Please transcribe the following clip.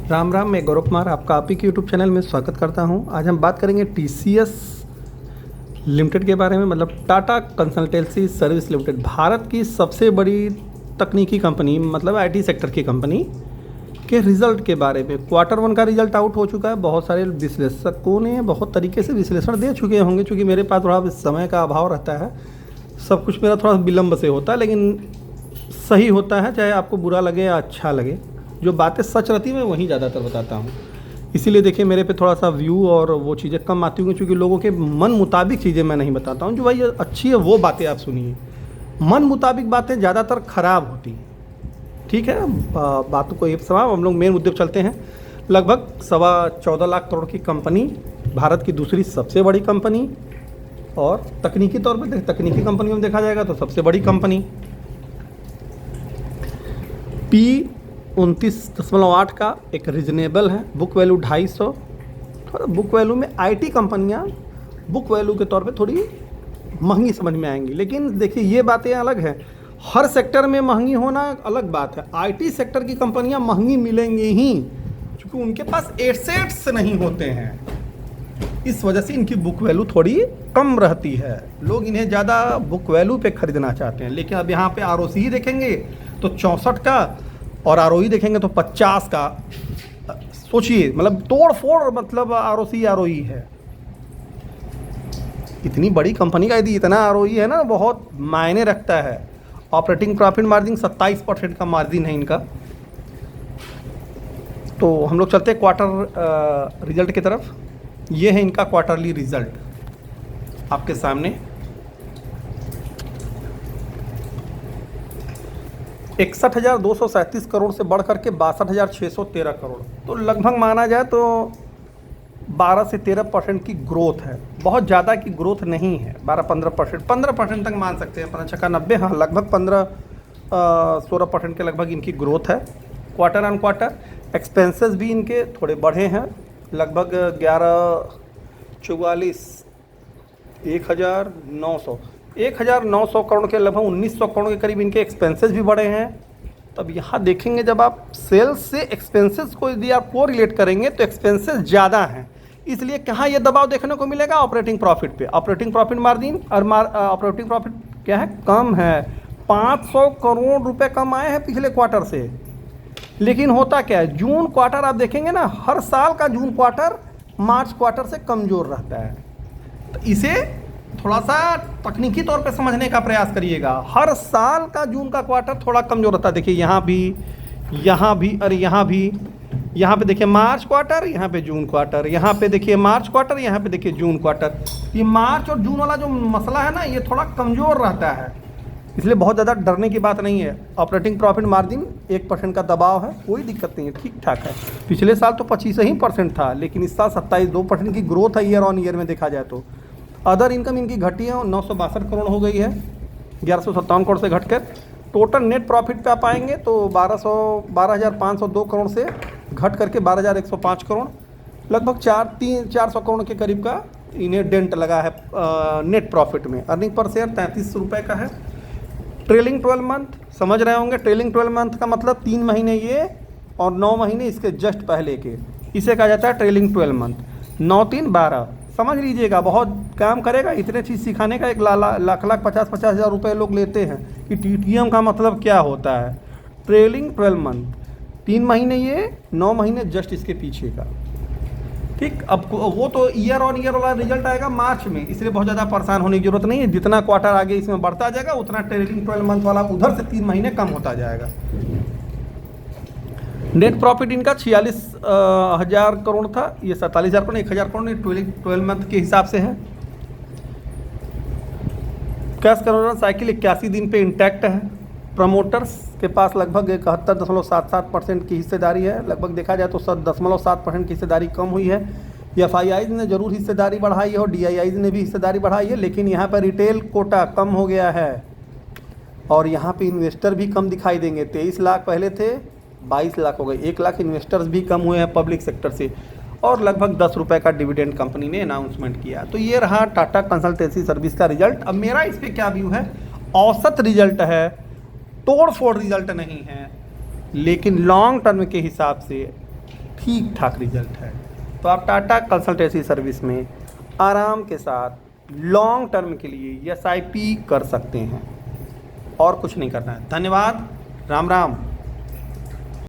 राम राम, मैं गौरव कुमार आपका आप ही के यूट्यूब चैनल में स्वागत करता हूं। आज हम बात करेंगे टीसीएस लिमिटेड के बारे में, मतलब Tata consultancy service limited, Bharat की सबसे बड़ी तकनीकी कंपनी, मतलब आईटी सेक्टर की कंपनी के रिज़ल्ट के बारे में। क्वार्टर 1 का रिज़ल्ट आउट हो चुका है। बहुत सारे विश्लेषकों ने बहुत तरीके से विश्लेषण दे चुके होंगे, चूँकि मेरे पास थोड़ा समय का अभाव रहता है, सब कुछ मेरा थोड़ा विलम्ब से होता है, लेकिन सही होता है, चाहे आपको बुरा लगे या अच्छा लगे। जो बातें सच रहती हैं मैं वहीं ज़्यादातर बताता हूँ। इसीलिए देखिए मेरे पे थोड़ा सा व्यू और वो चीज़ें कम आती होंगी, क्योंकि लोगों के मन मुताबिक चीज़ें मैं नहीं बताता हूँ। जो भाई अच्छी है वो बातें आप सुनिए, मन मुताबिक बातें ज़्यादातर ख़राब होती हैं। ठीक है, बातों को ये समाप्त, हम लोग मेन मुद्दे पर चलते हैं। लगभग 14.25 लाख करोड़ की कंपनी, भारत की दूसरी सबसे बड़ी कंपनी, और तकनीकी तौर पर तकनीकी कंपनियों में देखा जाएगा तो सबसे बड़ी कंपनी। P29.8 का एक रीजनेबल है, बुक वैल्यू 250। और बुक वैल्यू में आईटी कंपनियां बुक वैल्यू के तौर पे थोड़ी महंगी समझ में आएंगी, लेकिन देखिए ये बातें अलग हैं। हर सेक्टर में महंगी होना अलग बात है। आईटी सेक्टर की कंपनियां महंगी मिलेंगी ही, क्योंकि उनके पास एसेट्स नहीं होते हैं, इस वजह से इनकी बुक वैल्यू थोड़ी कम रहती है। लोग इन्हें ज़्यादा बुक वैल्यू पे खरीदना चाहते हैं। लेकिन अब यहाँ पे आरओसी देखेंगे तो 64 का, और आरओई देखेंगे तो 50 का। सोचिए, मतलब तोड़ फोड़, मतलब आरओई है। इतनी बड़ी कंपनी का यदि इतना आरओई है ना, बहुत मायने रखता है। ऑपरेटिंग प्रॉफिट मार्जिन 27% का मार्जिन है इनका। तो हम लोग चलते हैं क्वार्टर रिजल्ट की तरफ। ये है इनका क्वार्टरली रिजल्ट आपके सामने। 61,237 करोड़ से बढ़ करके 62,613 करोड़, तो लगभग माना जाए तो 12 से 13% की ग्रोथ है। बहुत ज़्यादा की ग्रोथ नहीं है, 12-15%, 15% तक मान सकते हैं। 5-6-90, हाँ, लगभग 15-16% के लगभग इनकी ग्रोथ है क्वार्टर ऑन क्वार्टर। एक्सपेंसेस भी इनके थोड़े बढ़े हैं, लगभग 1,900 करोड़ के लगभग 1,900 करोड़ के करीब इनके एक्सपेंसेस भी बढ़े हैं। तब यहाँ देखेंगे, जब आप सेल्स से एक्सपेंसेस को यदि आप को रिलेट करेंगे तो एक्सपेंसेस ज़्यादा हैं, इसलिए कहाँ ये दबाव देखने को मिलेगा? ऑपरेटिंग प्रॉफिट पे। ऑपरेटिंग प्रॉफिट मार्जिन और ऑपरेटिंग प्रॉफिट क्या है? कम है। 500 करोड़ रुपए कम आए हैं पिछले क्वार्टर से। लेकिन होता क्या है, जून क्वार्टर आप देखेंगे ना, हर साल का जून क्वार्टर मार्च क्वार्टर से कमज़ोर रहता है। तो इसे थोड़ा सा तकनीकी तौर पे समझने का प्रयास करिएगा। हर साल का जून का क्वार्टर थोड़ा कमज़ोर रहता है। देखिए यहाँ भी, और यहाँ भी। यहाँ पे देखिए मार्च क्वार्टर, यहाँ पे जून क्वार्टर, यहाँ पे देखिए मार्च क्वार्टर, यहाँ पे देखिए जून क्वार्टर। ये मार्च और जून वाला जो मसला है ना, ये थोड़ा कमज़ोर रहता है, इसलिए बहुत ज़्यादा डरने की बात नहीं है। ऑपरेटिंग प्रॉफिट मार्जिन 1% का दबाव है, कोई दिक्कत नहीं है, ठीक ठाक है। पिछले साल तो 25% था, लेकिन इस साल 27-2% की ग्रोथ है ईयर ऑन ईयर में देखा जाए तो। अदर इनकम इनकी घटी है, 962 करोड़ हो गई है, 1157 करोड़ से घटकर। टोटल नेट प्रॉफिट पे आप आएंगे तो 12,502 करोड़ से घट करके 12,105 करोड़, लगभग 400 करोड़ के करीब का इन्हें डेंट लगा है नेट प्रॉफिट में। अर्निंग पर शेयर 33 रुपये का है। ट्रेलिंग 12 मंथ समझ रहे होंगे। ट्रेलिंग 12 मंथ का मतलब 3 महीने ये और 9 महीने इसके जस्ट पहले के, इसे कहा जाता है ट्रेलिंग 12 मंथ। 9-3-12 समझ लीजिएगा, बहुत काम करेगा। इतने चीज़ सिखाने का 1 लाख 50 हज़ार रुपये लोग लेते हैं कि टीटीएम का मतलब क्या होता है। ट्रेलिंग 12 मंथ, 3 महीने ये, 9 महीने जस्ट इसके पीछे का। ठीक, अब वो तो ईयर ऑन ईयर वाला रिजल्ट आएगा मार्च में, इसलिए बहुत ज़्यादा परेशान होने की जरूरत नहीं है। जितना क्वार्टर आगे इसमें बढ़ता जाएगा, उतना ट्रेलिंग 12 मंथ वाला उधर से 3 महीने कम होता जाएगा। नेट प्रॉफिट इनका 46,000 करोड़ था, ये 47,000 करोड़, 1,000 करोड़ ट्रेलिंग 12 मंथ के हिसाब से है। कैश कन्वर्जन साइकिल 81 दिन पे इंटैक्ट है। प्रमोटर्स के पास लगभग 71.77% की हिस्सेदारी है। लगभग देखा जाए तो 10.7% की हिस्सेदारी कम हुई है। एफआईआईज ने जरूर हिस्सेदारी बढ़ाई है और डीआईआईज ने भी हिस्सेदारी बढ़ाई है, लेकिन यहाँ पर रिटेल कोटा कम हो गया है और यहाँ पे इन्वेस्टर भी कम दिखाई देंगे। 23 लाख पहले थे, 22 लाख हो गए। 1 लाख इन्वेस्टर्स भी कम हुए हैं पब्लिक सेक्टर से, और लगभग 10 रुपये का डिविडेंड कंपनी ने अनाउंसमेंट किया। तो ये रहा टाटा कंसल्टेंसी सर्विस का रिजल्ट। अब मेरा इस पर क्या व्यू है? औसत रिजल्ट है, तोड़ फोड़ रिजल्ट नहीं है, लेकिन लॉन्ग टर्म के हिसाब से ठीक ठाक रिजल्ट है। तो आप टाटा कंसल्टेंसी सर्विस में आराम के साथ लॉन्ग टर्म के लिए SIP कर सकते हैं और कुछ नहीं करना है। धन्यवाद। राम राम।